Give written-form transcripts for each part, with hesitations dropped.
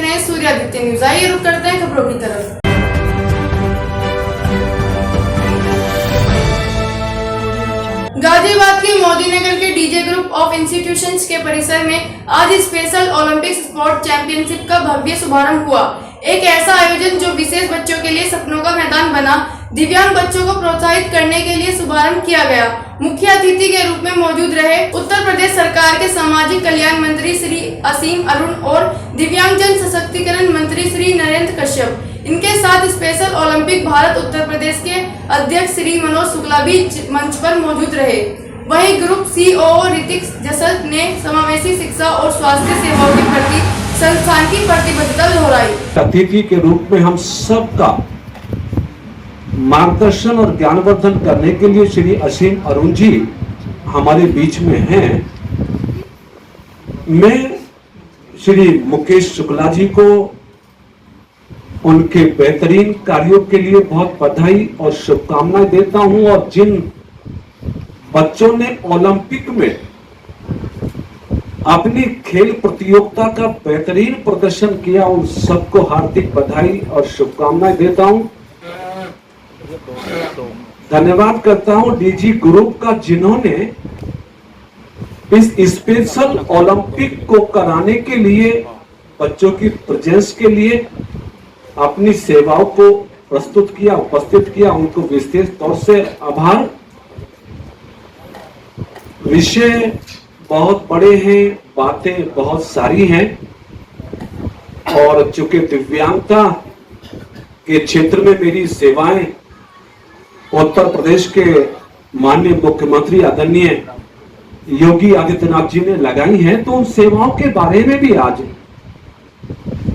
हैं सूर्यादित्य न्यूज। आइए रुक करते हैं खबरों की तरफ। गाजियाबाद के मोदीनगर के डीजे ग्रुप ऑफ इंस्टीट्यूशंस के परिसर में आज स्पेशल ओलंपिक स्पोर्ट चैंपियनशिप का भव्य शुभारंभ हुआ। एक ऐसा आयोजन जो विशेष बच्चों के लिए सपनों का मैदान बना। दिव्यांग बच्चों को प्रोत्साहित करने के लिए शुभारंभ किया गया। मुख्य अतिथि के रूप में मौजूद रहे उत्तर प्रदेश सरकार के सामाजिक कल्याण मंत्री श्री असीम अरुण और दिव्यांगजन सशक्तिकरण मंत्री श्री नरेंद्र कश्यप। इनके साथ स्पेशल ओलंपिक भारत उत्तर प्रदेश के अध्यक्ष श्री मनोज शुक्ला भी मंच पर मौजूद रहे। वहीं ग्रुप सीईओ ऋतिक जसद ने समावेशी शिक्षा और स्वास्थ्य सेवाओं के प्रति संस्थान की प्रतिबद्धता दोहराई। अतिथि के रूप में हम सबका मार्गदर्शन और ज्ञानवर्धन करने के लिए श्री असीम अरुण जी हमारे बीच में हैं। मैं श्री मुकेश शुक्ला जी को उनके बेहतरीन कार्यों के लिए बहुत बधाई और शुभकामनाएं देता हूं और जिन बच्चों ने ओलंपिक में अपनी खेल प्रतियोगिता का बेहतरीन प्रदर्शन किया उन सबको हार्दिक बधाई और शुभकामनाएं देता हूं। धन्यवाद करता हूं डीजी ग्रुप का जिन्होंने इस स्पेशल ओलंपिक को कराने के लिए बच्चों की प्रेजेंस के लिए अपनी सेवाओं को प्रस्तुत किया, उपस्थित किया। उनको विशेष तौर से आभार। विषय बहुत बड़े हैं, बातें बहुत सारी हैं और चूंकि दिव्यांगता के क्षेत्र में मेरी सेवाएं उत्तर प्रदेश के माननीय मुख्यमंत्री आदरणीय योगी आदित्यनाथ जी ने लगाई हैं, तो उन सेवाओं के बारे में भी आज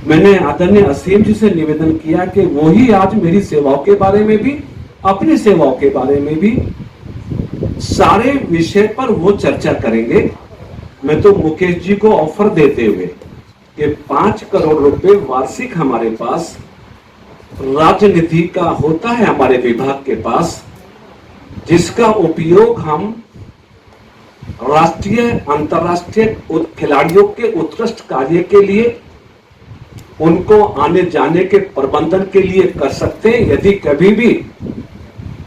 मैंने आदरणीय असीम जी से निवेदन किया कि वो ही आज मेरी सेवाओं के बारे में भी, अपनी सेवाओं के बारे में भी सारे विषय पर वो चर्चा करेंगे। मैं तो मुकेश जी को ऑफर देते हुए कि 5 करोड़ रुपए वार्षिक हमारे पास राजनीति का होता है हमारे विभाग के पास, जिसका उपयोग हम राष्ट्रीय अंतर्राष्ट्रीय खिलाड़ियों के उत्कृष्ट कार्य के लिए, उनको आने जाने के प्रबंधन के लिए कर सकते हैं। यदि कभी भी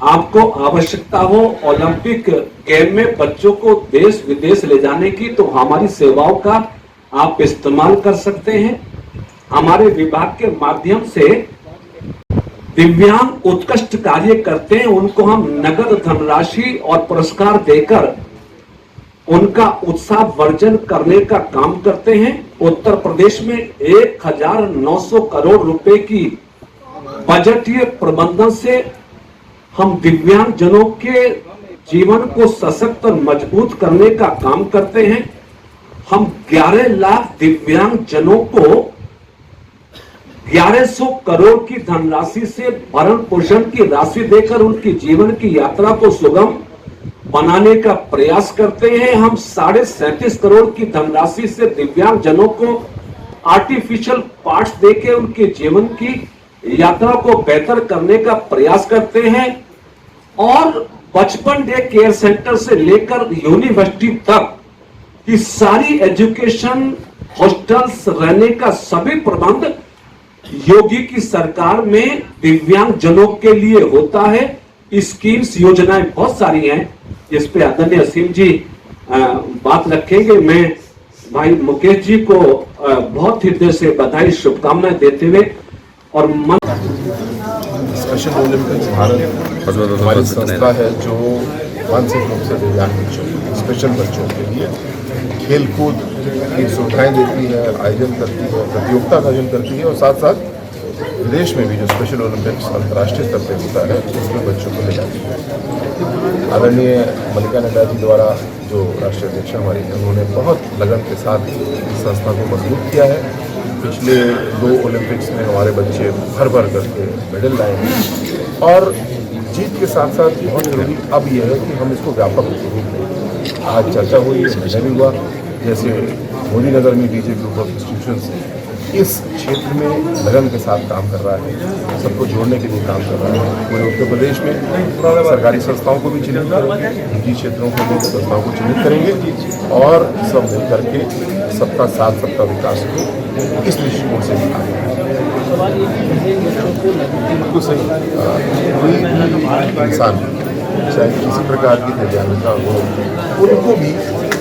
आपको आवश्यकता हो ओलंपिक गेम में बच्चों को देश विदेश ले जाने की, तो हमारी सेवाओं का आप इस्तेमाल कर सकते हैं। हमारे विभाग के माध्यम से दिव्यांग उत्कृष्ट कार्य करते हैं, उनको हम नगद धनराशि और पुरस्कार देकर उनका उत्साह वर्धन करने का काम करते हैं। उत्तर प्रदेश में 1900 करोड़ रुपए की बजटीय प्रबंधन से हम दिव्यांग जनों के जीवन को सशक्त और मजबूत करने का काम करते हैं। हम 11 लाख दिव्यांग जनों को 1100 करोड़ की धनराशि से भरण पोषण की राशि देकर उनकी जीवन की यात्रा को सुगम बनाने का प्रयास करते हैं। हम 37.5 करोड़ की धनराशि से दिव्यांग जनों को आर्टिफिशियल पार्ट्स देकर उनके जीवन की यात्रा को बेहतर करने का प्रयास करते हैं और बचपन डे केयर सेंटर से लेकर यूनिवर्सिटी तक की सारी एजुकेशन, हॉस्टल्स, रहने का सभी प्रबंध योगी की सरकार में दिव्यांग जनों के लिए होता है। स्कीम्स, योजनाएं बहुत सारी हैं जिस पे आदरणीय असीम जी बात रखेंगे। मैं भाई मुकेश जी को बहुत हृदय से बधाई, शुभकामनाएं देते हुए और स्पेशल ओलंपिक्स भारत हमारी संस्था है जो मानसिक रूप से दिव्यांग बच्चों, स्पेशल बच्चों के लिए खेलकूद की सुविधाएं देती है, आयोजन करती है, प्रतियोगिता का आयोजन करती है और साथ साथ विदेश में भी जो स्पेशल ओलंपिक्स अंतर्राष्ट्रीय स्तर पर होता है उसमें बच्चों को ले जाती है। आदरणीय मल्लिका नड्डा जी द्वारा जो राष्ट्रीय अध्यक्ष हमारी हैं, उन्होंने बहुत लगन के साथ इस संस्था को मजबूत किया है। पिछले 2 ओलंपिक्स में हमारे बच्चे भर भर करके मेडल लाए हैं और जीत के साथ साथ बहुत जरूरी अब यह है कि हम इसको व्यापक रूप में, आज चर्चा हुई, निर्णय भी हुआ, जैसे मोदीनगर में डीजे ग्रुप ऑफ इंस्टीट्यूशंस इस क्षेत्र में लगन के साथ काम कर रहा है, सबको जोड़ने के लिए काम कर रहा है। पूरे उत्तर प्रदेश में सरकारी संस्थाओं को भी चिन्हित करेंगे, निजी क्षेत्रों को भी संस्थाओं को चिन्हित करेंगे और सब मिल करके सबका साथ, सबका विकास को इस दृष्टिकोण से भी आगे बिल्कुल सही। कोई भी इंसान चाहे किसी प्रकार की दिव्यांगता हो, उनको भी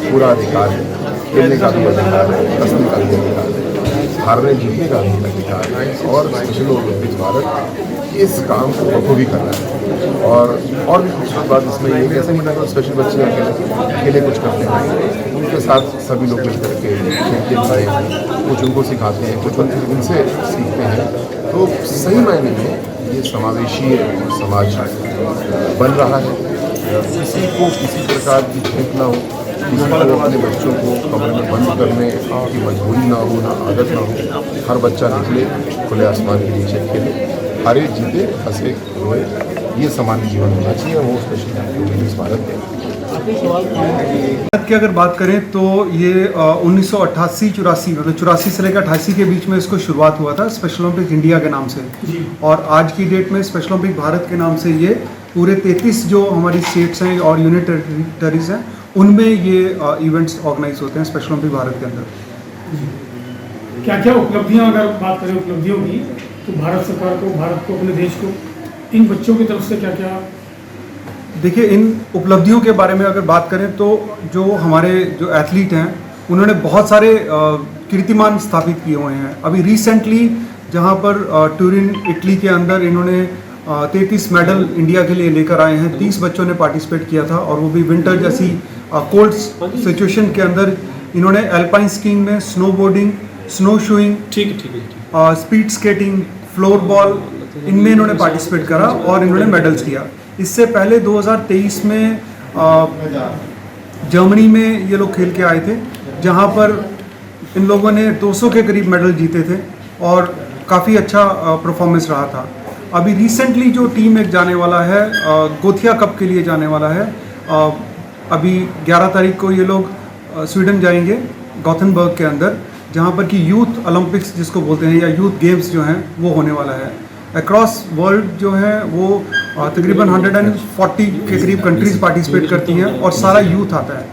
पूरा अधिकार है, खेलने का भी अधिकार है, हंसने का भी अधिकार है, हारने जीतने का भी अधिकार है। और स्पेशल ओलंपिक्स भारत इस काम को बखूबी कर रहा है। और भी खूबसूरत बात इसमें ये कैसे मतलब स्पेशल बच्चे अकेले कुछ करते हैं, उनके साथ सभी लोग मिलकर के खेलते हैं, कुछ उनको सिखाते हैं, कुछ उनसे सीखते हैं। तो सही मायने में ये समावेशी समाज बन रहा है। किसी को किसी प्रकार की झेप ना हो, किसी को अपने बच्चों को कमरे में बंद करने की मजबूरी ना हो, ना आदत ना हो। हर बच्चा निकले, खुले आसमान के नीचे खेले, हारे जीते, हंसे रोए, ये सामान्य जीवन होना चाहिए। वो स्पेशल ओलंपिक्स भारत में भारत की अगर बात करें तो ये 1988-84 मतलब 84 से लेकर 88 के बीच में इसको शुरुआत हुआ था स्पेशल ओलंपिक इंडिया के नाम से। और आज की डेट में स्पेशल ओलंपिक भारत के नाम से ये पूरे 33 जो हमारी स्टेट्स हैं और यूनियन टेरिटरीज हैं उनमें ये इवेंट्स ऑर्गेनाइज होते हैं स्पेशल ओलंपिक भारत के अंदर। क्या क्या उपलब्धियां, अगर बात करें उपलब्धियों की, तो भारत सरकार को, भारत को, अपने देश को इन बच्चों की तरफ से क्या क्या? देखिए, इन उपलब्धियों के बारे में अगर बात करें तो जो हमारे जो एथलीट हैं उन्होंने बहुत सारे कीर्तिमान स्थापित किए हुए हैं। अभी रिसेंटली जहां पर टूरिन इटली के अंदर इन्होंने 33 मेडल इंडिया के लिए लेकर आए हैं। 30 बच्चों ने पार्टिसिपेट किया था और वो भी विंटर जैसी कोल्ड सिचुएशन के अंदर इन्होंने एल्पाइन स्कीइंग में, snowboarding, snowshoeing, speed skating, floorball, इनमें इन्होंने पार्टिसिपेट करा और इन्होंने मेडल्स किया। इससे पहले 2023 में जर्मनी में ये लोग खेल के आए थे, जहां पर इन लोगों ने 200 के करीब मेडल जीते थे और काफ़ी अच्छा परफॉर्मेंस रहा था। अभी रिसेंटली जो टीम एक जाने वाला है गोथिया कप के लिए जाने वाला है। अभी 11 तारीख को ये लोग स्वीडन जाएंगे गॉथेनबर्ग के अंदर, जहाँ पर कि यूथ ओलंपिक्स जिसको बोलते हैं या यूथ गेम्स जो हैं वो होने वाला है। अक्रॉस वर्ल्ड जो है वो तकरीबन 140 के करीब कंट्रीज पार्टिसिपेट करती हैं और सारा यूथ आता है।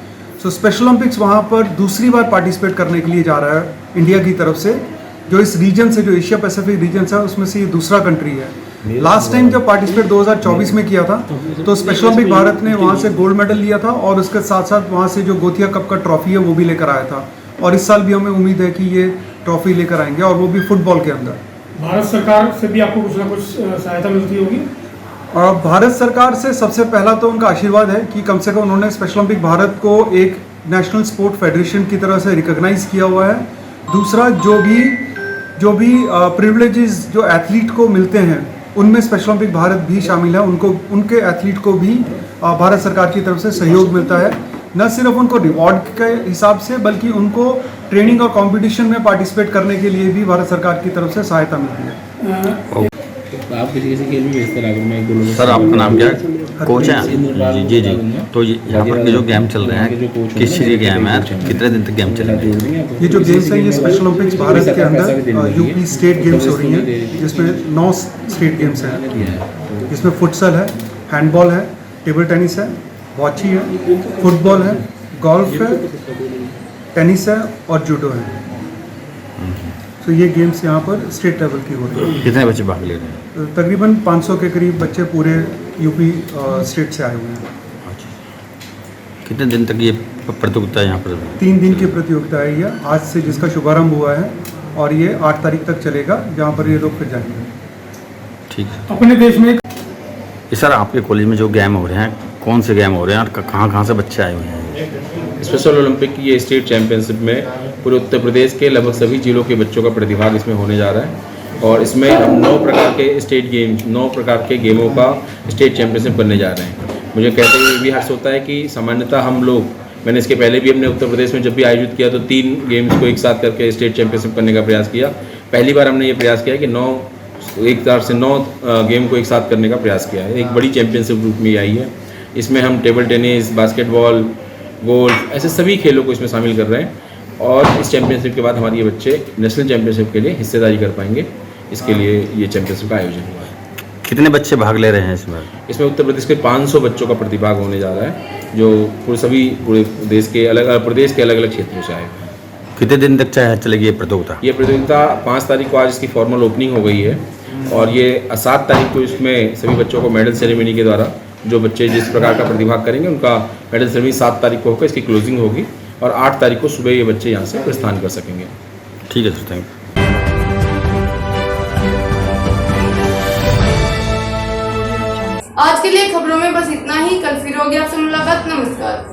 सो स्पेशल ओलंपिक्स वहाँ पर दूसरी बार पार्टिसिपेट करने के लिए जा रहा है इंडिया की तरफ से। जो इस रीजन से, जो एशिया पैसिफिक रीजन है, उसमें से ये दूसरा कंट्री है। लास्ट टाइम जब पार्टिसिपेट 2024 में किया था तो स्पेशल ओलंपिक भारत ने वहाँ से गोल्ड मेडल लिया था और उसके साथ साथ वहाँ से जो गोथिया कप का ट्रॉफी है वो भी लेकर आया था। और इस साल भी हमें उम्मीद है कि ये ट्रॉफी लेकर आएंगे और वो भी फुटबॉल के अंदर। भारत सरकार से भी आपको कुछ ना कुछ सहायता मिलती होगी? भारत सरकार से सबसे पहला तो उनका आशीर्वाद है कि कम से कम उन्होंने स्पेशल ओलंपिक भारत को एक नेशनल स्पोर्ट फेडरेशन की तरह से रिकॉग्नाइज किया हुआ है। दूसरा, जो भी प्रिविलेजेस जो एथलीट को मिलते हैं उनमें स्पेशल ओलंपिक भारत भी शामिल है। उनके एथलीट को भी भारत सरकार की तरफ से सहयोग मिलता है, न सिर्फ उनको रिवॉर्ड के हिसाब से बल्कि उनको ट्रेनिंग और कंपटीशन में पार्टिसिपेट करने के लिए भी भारत सरकार की तरफ से सहायता मिलती है। आप किसी खेल में भेजते हैं? सर, आपका नाम क्या है? कोच हैं? जी। तो यहाँ पर जो गेम चल रहे हैं किस चीज़ के गेम है, कितने दिन तक गेम चलेंगे? ये जो गेम्स हैं ये स्पेशल ओलंपिक्स भारत के अंदर यूपी स्टेट गेम्स हो रही हैं, जिसमें 9 स्टेट गेम्स हैं। इसमें फुटसल है, हैंडबॉल है, टेबल टेनिस है, बॉची है, फुटबॉल है, गोल्फ है, टेनिस है और जूडो है। तो ये गेम्स यहाँ पर स्टेट लेवल की हो रही है। कितने बच्चे भाग ले रहे हैं? तकरीबन 500 के करीब बच्चे पूरे यूपी स्टेट से आए हुए हैं। कितने दिन तक ये प्रतियोगिता यहाँ पर? 3 दिन की प्रतियोगिता है ये, आज से जिसका शुभारंभ हुआ है और ये 8 तारीख तक चलेगा, जहाँ पर ये लोग फिर जाएंगे। ठीक है। अपने देश में सर, आपके कॉलेज में जो गेम हो रहे हैं, कौन से गेम हो रहे हैं और कहाँ से बच्चे आए हुए हैं? स्पेशल ओलंपिक की ये स्टेट चैंपियनशिप में पूरे उत्तर प्रदेश के लगभग सभी जिलों के बच्चों का प्रतिभाग इसमें होने जा रहा है और इसमें हम 9 प्रकार के स्टेट गेम्स, 9 प्रकार के गेमों का स्टेट चैंपियनशिप करने जा रहे हैं। मुझे कहते हुए भी हर्ष होता है कि सामान्यतः हम लोग, मैंने इसके पहले भी अपने उत्तर प्रदेश में जब भी आयोजित किया तो 3 गेम्स को एक साथ करके स्टेट चैंपियनशिप करने का प्रयास किया। पहली बार हमने ये प्रयास किया कि 9 गेम को एक साथ करने का प्रयास किया है। एक बड़ी चैंपियनशिप रूप में आई है। इसमें हम टेबल टेनिस, बास्केटबॉल, गोल्फ, ऐसे सभी खेलों को इसमें शामिल कर रहे हैं और इस चैंपियनशिप के बाद हमारे ये बच्चे नेशनल चैंपियनशिप के लिए हिस्सेदारी कर पाएंगे। इसके लिए ये चैंपियनशिप का आयोजन हुआ है। कितने बच्चे भाग ले रहे हैं इसमें? इसमें उत्तर प्रदेश के 500 बच्चों का प्रतिभाग होने जा रहा है, जो पूरे देश के अलग अलग क्षेत्रों से आए हैं। कितने दिन तक चलेगी ये प्रतियोगिता? ये प्रतियोगिता 5 तारीख को आज इसकी फॉर्मल ओपनिंग हो गई है और ये 7 तारीख को इसमें सभी बच्चों को मेडल सेरेमनी के द्वारा जो बच्चे जिस प्रकार का प्रतिभाग करेंगे उनका मेडल सेरेमनी 7 तारीख को होकर इसकी क्लोजिंग होगी और 8 तारीख को सुबह ये बच्चे यहाँ से प्रस्थान कर सकेंगे। ठीक है सर, थैंक यू। आज के लिए खबरों में बस इतना ही। कल फिर होगी आपसे मुलाकात। नमस्कार।